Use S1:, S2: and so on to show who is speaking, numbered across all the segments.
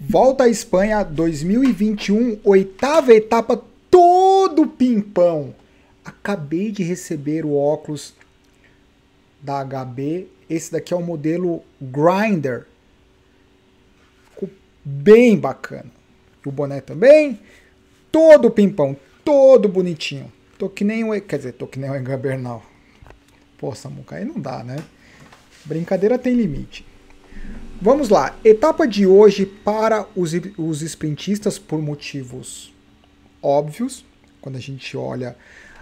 S1: Volta à Espanha 2021, oitava etapa, todo pimpão. Acabei de receber o óculos da HB. Esse daqui é o modelo Grinder. Ficou bem bacana. O boné também. Todo pimpão, todo bonitinho. Tô que nem o Egan Bernal. Pô, Samuca, aí não dá, né? Brincadeira tem limite. Vamos lá, etapa de hoje para os sprintistas por motivos óbvios, quando a gente olha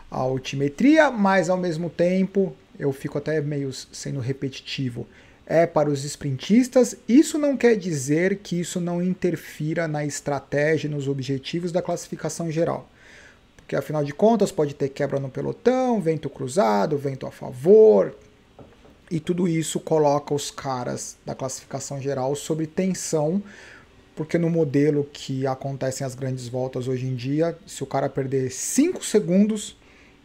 S1: a altimetria, mas ao mesmo tempo eu fico até meio sendo repetitivo. É para os sprintistas, isso não quer dizer que isso não interfira na estratégia e nos objetivos da classificação geral. Porque afinal de contas pode ter quebra no pelotão, vento cruzado, vento a favor. E tudo isso coloca os caras da classificação geral sob tensão, porque no modelo que acontecem as grandes voltas hoje em dia, se o cara perder 5 segundos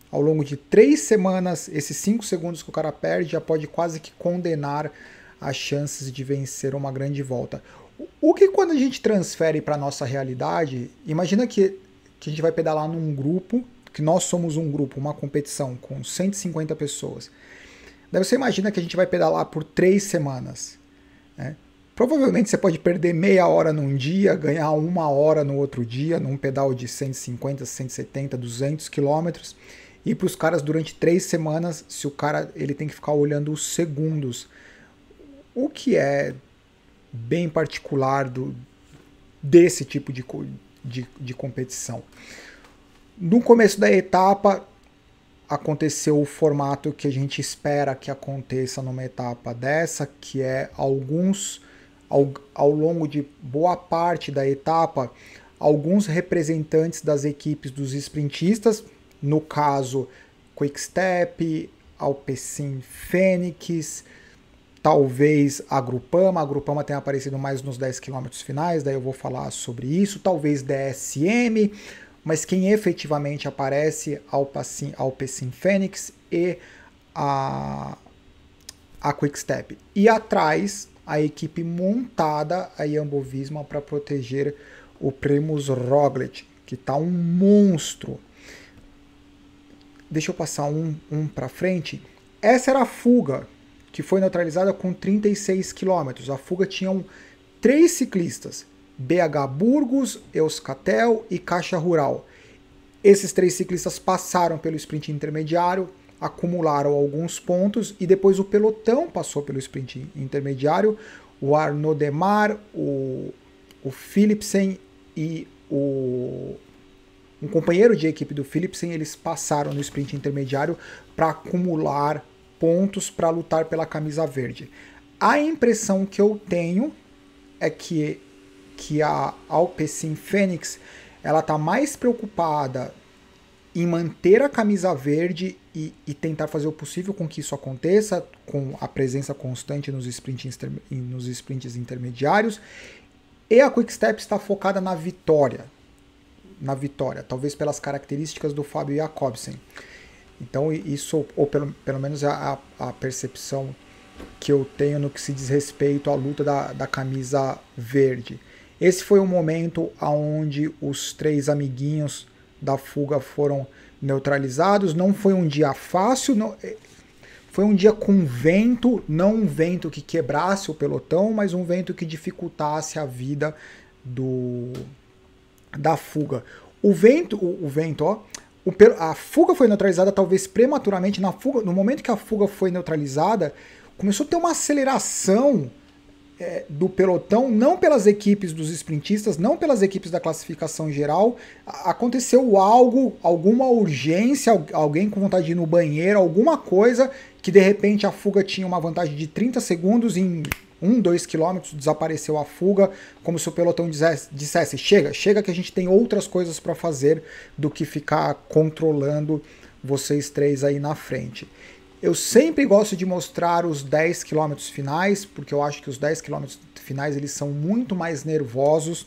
S1: ao longo de 3 semanas, esses 5 segundos que o cara perde já pode quase que condenar as chances de vencer uma grande volta. O que quando a gente transfere para a nossa realidade, imagina que a gente vai pedalar num grupo, que nós somos um grupo, uma competição com 150 pessoas. Daí você imagina que a gente vai pedalar por 3 semanas. Né? Provavelmente você pode perder meia hora num dia, ganhar 1 hora no outro dia, num pedal de 150, 170, 200 quilômetros. E para os caras durante 3 semanas, se o cara ele tem que ficar olhando os segundos. O que é bem particular desse tipo de competição. No começo da etapa, aconteceu o formato que a gente espera que aconteça numa etapa dessa, que é ao longo de boa parte da etapa, alguns representantes das equipes dos sprintistas, no caso Quick-Step, Alpecin Fenix, talvez a Grupama tenha aparecido mais nos 10 km finais, daí eu vou falar sobre isso, talvez DSM, mas quem efetivamente aparece, Alpecin Fenix e a Quick-Step. E atrás, a equipe montada, a Jumbo-Visma, para proteger o Primož Roglič, que está um monstro. Deixa eu passar um para frente. Essa era a fuga, que foi neutralizada com 36 km. A fuga tinha 3 ciclistas, BH Burgos, Euskaltel e Caixa Rural. Esses 3 ciclistas passaram pelo sprint intermediário, acumularam alguns pontos e depois o pelotão passou pelo sprint intermediário. O Arnaud Démare, o Philipsen e um companheiro de equipe do Philipsen, eles passaram no sprint intermediário para acumular pontos para lutar pela camisa verde. A impressão que eu tenho é que a Alpecin Fenix ela está mais preocupada em manter a camisa verde e tentar fazer o possível com que isso aconteça, com a presença constante nos sprints intermediários, e a Quick-Step está focada na vitória, talvez pelas características do Fabio Jakobsen. Então isso, ou pelo menos a percepção que eu tenho no que se diz respeito à luta da camisa verde. Esse foi o momento onde os 3 amiguinhos da fuga foram neutralizados. Não foi um dia fácil, não, foi um dia com vento, não um vento que quebrasse o pelotão, mas um vento que dificultasse a vida da fuga. A fuga foi neutralizada talvez prematuramente. No momento que a fuga foi neutralizada, começou a ter uma aceleração do pelotão, não pelas equipes dos sprintistas, não pelas equipes da classificação geral. Aconteceu algo, alguma urgência, alguém com vontade de ir no banheiro, alguma coisa que de repente a fuga tinha uma vantagem de 30 segundos, em 2 quilômetros desapareceu a fuga, como se o pelotão dissesse, chega que a gente tem outras coisas para fazer do que ficar controlando vocês 3 aí na frente. Eu sempre gosto de mostrar os 10 km finais, porque eu acho que os 10 km finais eles são muito mais nervosos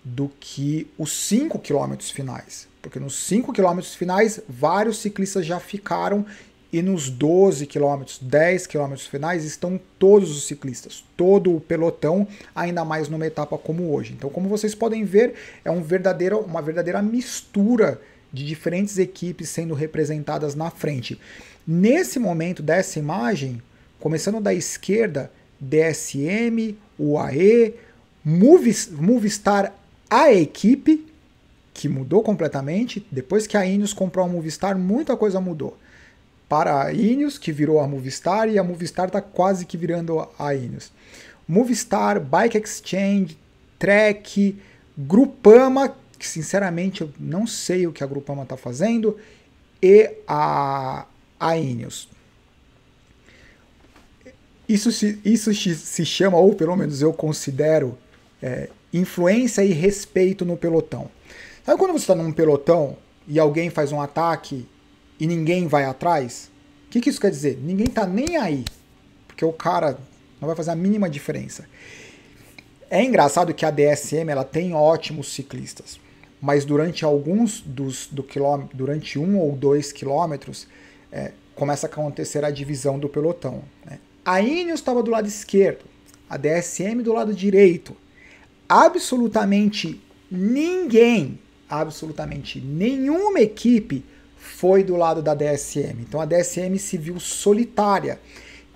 S1: do que os 5 km finais. Porque nos 5 km finais, vários ciclistas já ficaram e nos 12 quilômetros, 10 quilômetros finais estão todos os ciclistas, todo o pelotão, ainda mais numa etapa como hoje. Então, como vocês podem ver, é uma verdadeira mistura de diferentes equipes sendo representadas na frente. Nesse momento dessa imagem, começando da esquerda, DSM, UAE, Movistar, a equipe, que mudou completamente. Depois que a Ineos comprou a Movistar, muita coisa mudou. Para a Ineos, que virou a Movistar, e a Movistar está quase que virando a Ineos. Movistar, Bike Exchange, Trek, Groupama, que sinceramente eu não sei o que a Groupama está fazendo, e a Ineos. Isso se chama, ou pelo menos eu considero, influência e respeito no pelotão. Sabe quando você está num pelotão e alguém faz um ataque e ninguém vai atrás? O que isso quer dizer? Ninguém tá nem aí, porque o cara não vai fazer a mínima diferença. É engraçado que a DSM ela tem ótimos ciclistas, mas durante durante 1 ou 2 quilômetros, começa a acontecer a divisão do pelotão, né? A Ineos estava do lado esquerdo, a DSM do lado direito. Absolutamente nenhuma equipe foi do lado da DSM. Então a DSM se viu solitária.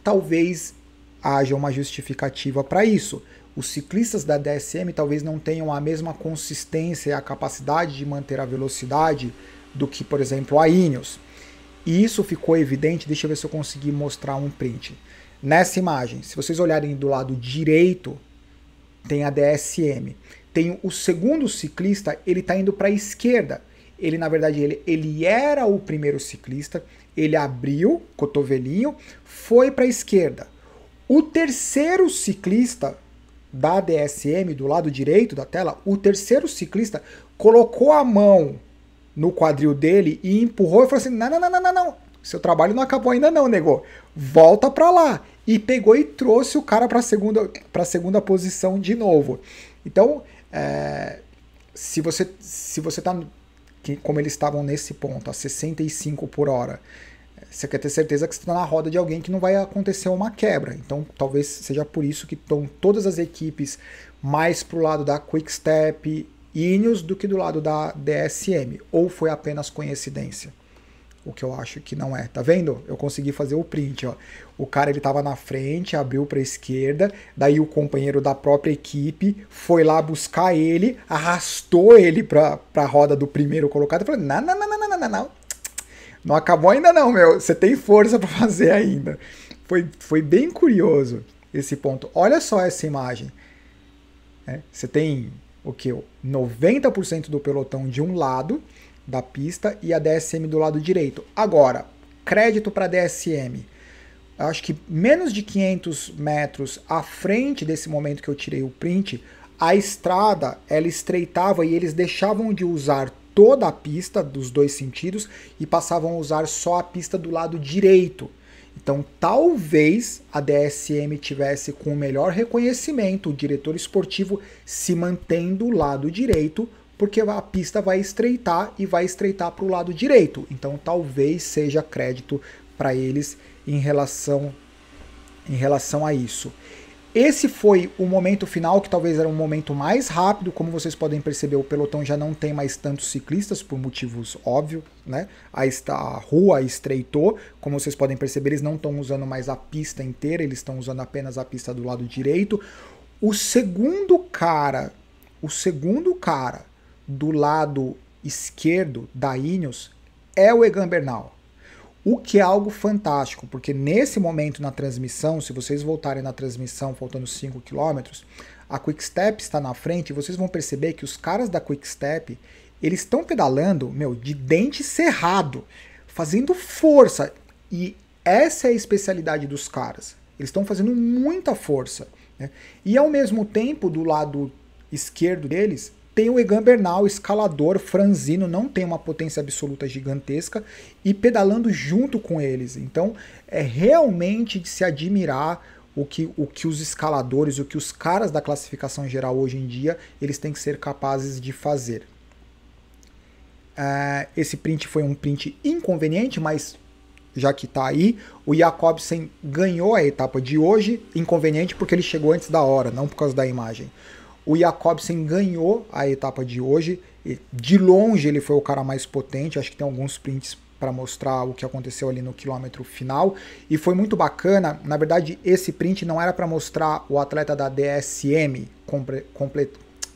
S1: Talvez haja uma justificativa para isso. Os ciclistas da DSM talvez não tenham a mesma consistência e a capacidade de manter a velocidade do que, por exemplo, a Ineos. E isso ficou evidente, deixa eu ver se eu consegui mostrar um print. Nessa imagem, se vocês olharem do lado direito, tem a DSM. Tem o segundo ciclista, ele está indo para a esquerda. Ele, na verdade, ele era o primeiro ciclista, ele abriu, cotovelinho, foi para a esquerda. O terceiro ciclista da DSM, do lado direito da tela, o terceiro ciclista colocou a mão no quadril dele e empurrou e falou assim, não, seu trabalho não acabou ainda não, nego, volta para lá. E pegou e trouxe o cara para a segunda posição de novo. Então, se você tá, como eles estavam nesse ponto, a 65 por hora, você quer ter certeza que você está na roda de alguém que não vai acontecer uma quebra. Então, talvez seja por isso que estão todas as equipes mais pro lado da Quick-Step, Ineos, do que do lado da DSM. Ou foi apenas coincidência? O que eu acho que não é. Tá vendo? Eu consegui fazer o print, ó. O cara, ele tava na frente, abriu para a esquerda, daí o companheiro da própria equipe foi lá buscar ele, arrastou ele para a roda do primeiro colocado e falou, não acabou ainda não, meu, você tem força para fazer ainda. Foi bem curioso esse ponto. Olha só essa imagem. Você tem o que? 90% do pelotão de um lado da pista e a DSM do lado direito. Agora, crédito para a DSM. Eu acho que menos de 500 metros à frente desse momento que eu tirei o print, a estrada ela estreitava e eles deixavam de usar toda a pista dos dois sentidos e passavam a usar só a pista do lado direito. Então, talvez a DSM tivesse com o melhor reconhecimento, o diretor esportivo se mantém do lado direito, porque a pista vai estreitar e vai estreitar para o lado direito. Então talvez seja crédito para eles em relação a isso. Esse foi o momento final, que talvez era um momento mais rápido. Como vocês podem perceber, o pelotão já não tem mais tantos ciclistas, por motivos óbvios, né? A rua estreitou. Como vocês podem perceber, eles não estão usando mais a pista inteira, eles estão usando apenas a pista do lado direito. O segundo cara do lado esquerdo da Ineos é o Egan Bernal. O que é algo fantástico, porque nesse momento na transmissão, se vocês voltarem na transmissão faltando 5 km, a Quick-Step está na frente e vocês vão perceber que os caras da Quick-Step, eles estão pedalando, de dente cerrado, fazendo força. E essa é a especialidade dos caras. Eles estão fazendo muita força, né? E ao mesmo tempo, do lado esquerdo deles, tem o Egan Bernal, escalador, franzino, não tem uma potência absoluta gigantesca e pedalando junto com eles. Então é realmente de se admirar o que os escaladores, o que os caras da classificação geral hoje em dia, eles têm que ser capazes de fazer. Esse print foi um print inconveniente, mas já que tá aí. O Jakobsen ganhou a etapa de hoje, inconveniente porque ele chegou antes da hora, não por causa da imagem. O Jakobsen ganhou a etapa de hoje, de longe ele foi o cara mais potente, acho que tem alguns prints para mostrar o que aconteceu ali no quilômetro final, e foi muito bacana. Na verdade, esse print não era para mostrar o atleta da DSM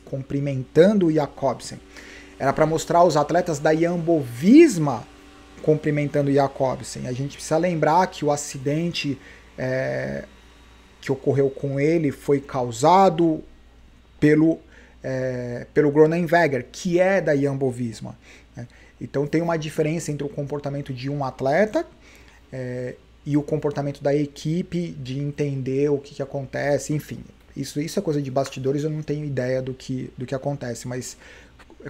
S1: cumprimentando o Jakobsen, era para mostrar os atletas da Jumbo-Visma cumprimentando o Jakobsen. A gente precisa lembrar que o acidente que ocorreu com ele foi causado pelo Groenewegen, que é da Jumbo-Visma, né? Então tem uma diferença entre o comportamento de um atleta e o comportamento da equipe, de entender o que acontece, enfim. Isso é coisa de bastidores, eu não tenho ideia do que acontece, mas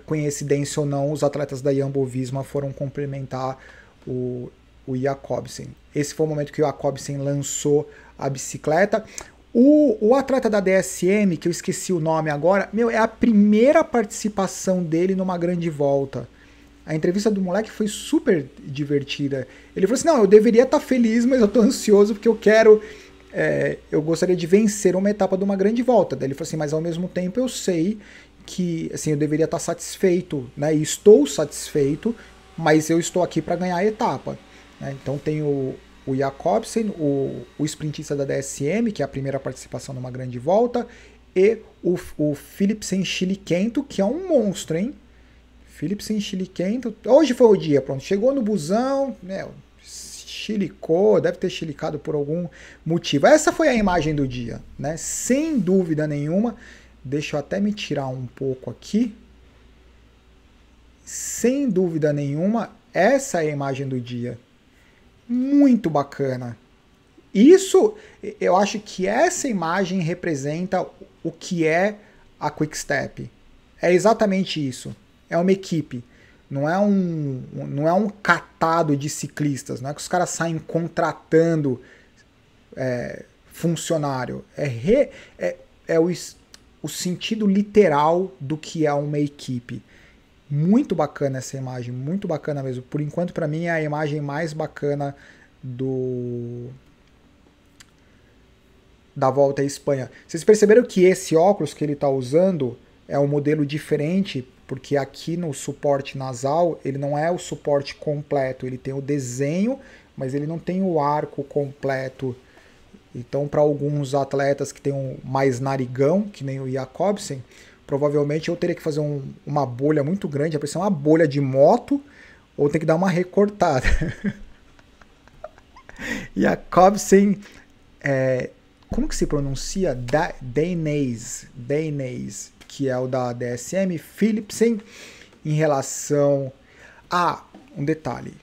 S1: coincidência ou não, os atletas da Jumbo-Visma foram cumprimentar o Jakobsen. Esse foi o momento que o Jakobsen lançou a bicicleta. O atleta da DSM, que eu esqueci o nome agora, é a primeira participação dele numa grande volta. A entrevista do moleque foi super divertida. Ele falou assim, não, eu deveria estar feliz, mas eu tô ansioso porque eu gostaria de vencer uma etapa de uma grande volta. Daí ele falou assim, mas ao mesmo tempo eu sei que assim, eu deveria estar satisfeito, né? E estou satisfeito, mas eu estou aqui para ganhar a etapa, né? Então tem o Jakobsen, o sprintista da DSM, que é a primeira participação numa grande volta, e o Philipsen Chiliquento, que é um monstro, hein? Philipsen Chiliquento, hoje foi o dia, pronto, chegou no busão, né? Chilicou, deve ter chilicado por algum motivo. Essa foi a imagem do dia, né? Sem dúvida nenhuma. Deixa eu até me tirar um pouco aqui. Sem dúvida nenhuma, essa é a imagem do dia. Muito bacana. Isso, eu acho que essa imagem representa o que é a Quick Step. É exatamente isso. É uma equipe. Não é um catado de ciclistas. Não é que os caras saem contratando funcionário. É o sentido literal do que é uma equipe. Muito bacana essa imagem, muito bacana mesmo. Por enquanto, para mim, é a imagem mais bacana da Volta à Espanha. Vocês perceberam que esse óculos que ele está usando é um modelo diferente, porque aqui no suporte nasal ele não é o suporte completo, ele tem o desenho, mas ele não tem o arco completo. Então, para alguns atletas que têm mais narigão, que nem o Jakobsen, provavelmente eu teria que fazer uma bolha muito grande, vai ser uma bolha de moto, ou ter que dar uma recortada. Jakobsen, como que se pronuncia? Dainese, que é o da DSM. Philipsen, em relação a um detalhe,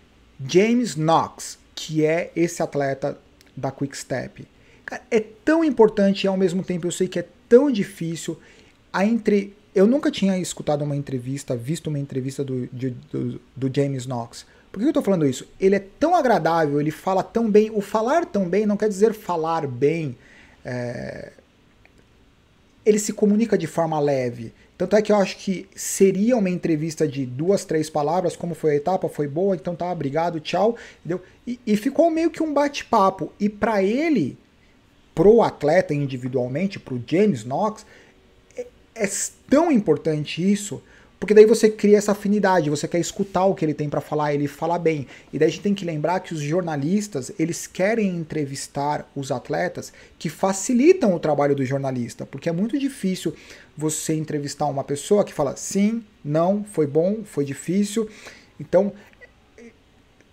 S1: James Knox, que é esse atleta da Quick Step. Cara, é tão importante e ao mesmo tempo eu sei que é tão difícil. Eu nunca tinha escutado uma entrevista, visto uma entrevista do James Knox. Por que eu tô falando isso? Ele é tão agradável, ele fala tão bem. O falar tão bem não quer dizer falar bem. Ele se comunica de forma leve. Tanto é que eu acho que seria uma entrevista de 2, 3 palavras, como foi a etapa, foi boa, então tá, obrigado, tchau. Entendeu? E ficou meio que um bate-papo. E para ele, pro atleta individualmente, pro James Knox, é tão importante isso, porque daí você cria essa afinidade, você quer escutar o que ele tem para falar, ele fala bem. E daí a gente tem que lembrar que os jornalistas, eles querem entrevistar os atletas que facilitam o trabalho do jornalista, porque é muito difícil você entrevistar uma pessoa que fala sim, não, foi bom, foi difícil. Então,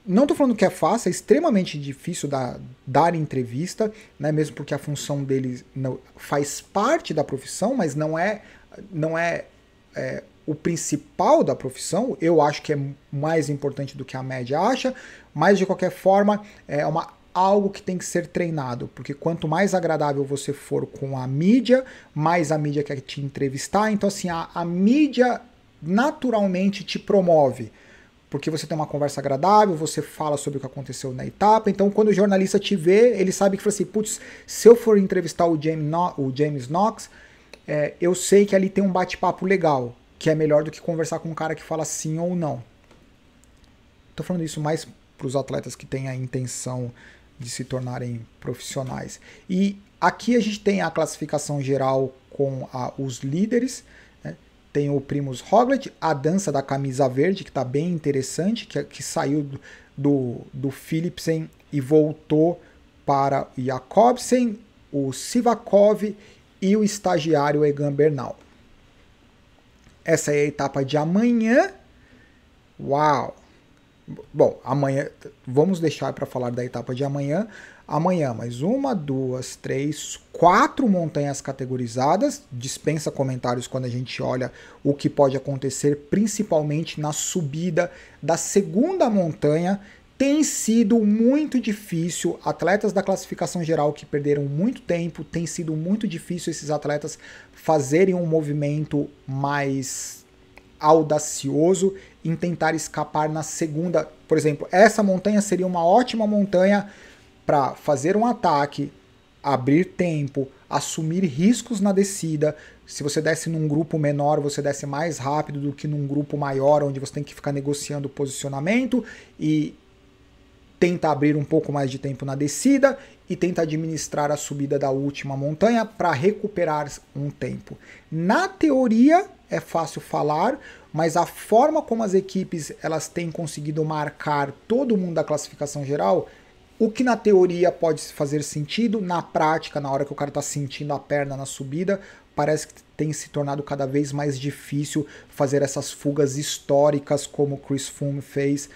S1: não estou falando que é fácil, é extremamente difícil dar entrevista, né, mesmo porque a função deles faz parte da profissão, mas não é o principal da profissão. Eu acho que é mais importante do que a média acha, mas de qualquer forma é algo que tem que ser treinado, porque quanto mais agradável você for com a mídia, mais a mídia quer te entrevistar. Então assim, a mídia naturalmente te promove, porque você tem uma conversa agradável, você fala sobre o que aconteceu na etapa. Então quando o jornalista te vê, ele sabe que fala assim, putz, se eu for entrevistar o James Knox, eu sei que ali tem um bate-papo legal, que é melhor do que conversar com um cara que fala sim ou não. Tô falando isso mais para os atletas que têm a intenção de se tornarem profissionais. E aqui a gente tem a classificação geral com os líderes, né? Tem o Primož Roglič, a dança da camisa verde, que está bem interessante, que saiu do Philipsen e voltou para o Jakobsen, o Sivakov e o estagiário Egan Bernal. Essa é a etapa de amanhã. Uau! Bom, amanhã, vamos deixar para falar da etapa de amanhã. Amanhã, mais 1, 2, 3, 4 montanhas categorizadas. Dispensa comentários quando a gente olha o que pode acontecer, principalmente na subida da segunda montanha. Tem sido muito difícil, atletas da classificação geral que perderam muito tempo, tem sido muito difícil esses atletas fazerem um movimento mais audacioso em tentar escapar na segunda. Por exemplo, essa montanha seria uma ótima montanha para fazer um ataque, abrir tempo, assumir riscos na descida. Se você desce num grupo menor, você desce mais rápido do que num grupo maior, onde você tem que ficar negociando o posicionamento e tenta abrir um pouco mais de tempo na descida e tenta administrar a subida da última montanha para recuperar um tempo. Na teoria é fácil falar, mas a forma como as equipes elas têm conseguido marcar todo mundo da classificação geral, o que na teoria pode fazer sentido, na prática, na hora que o cara está sentindo a perna na subida, parece que tem se tornado cada vez mais difícil fazer essas fugas históricas como o Chris Froome fez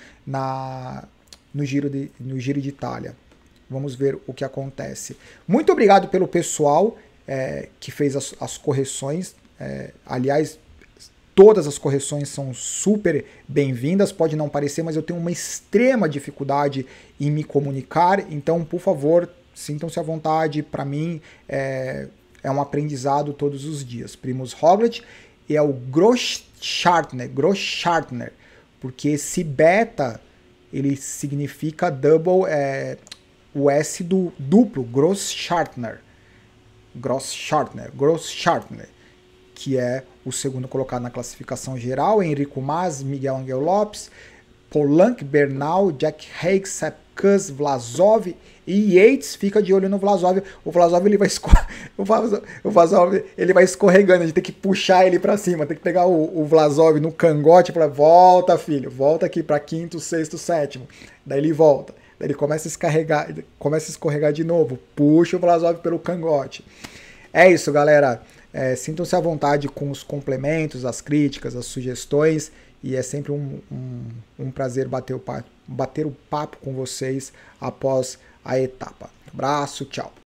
S1: no Giro de Itália. Vamos ver o que acontece. Muito obrigado pelo pessoal que fez as correções. Aliás, todas as correções são super bem-vindas. Pode não parecer, mas eu tenho uma extrema dificuldade em me comunicar. Então, por favor, sintam-se à vontade. Para mim, é um aprendizado todos os dias. Primož Roglič é o Großschartner, porque esse beta ele significa double, o S do duplo, Großschartner, que é o segundo colocado na classificação geral. Henrico Mas, Miguel Angel Lopes, Polanc, Bernal, Jack Haig, Sepp Kuss, Vlasov e Yates. Fica de olho no Vlasov. O Vlasov ele vai ele vai escorregando, a gente tem que puxar ele para cima, tem que pegar o Vlasov no cangote para volta, filho, volta aqui para quinto, sexto, sétimo. Daí ele volta. Daí ele começa a escorregar de novo. Puxa o Vlasov pelo cangote. É isso, galera. Sintam-se à vontade com os complementos, as críticas, as sugestões. E é sempre um prazer bater o papo com vocês após a etapa. Abraço, tchau.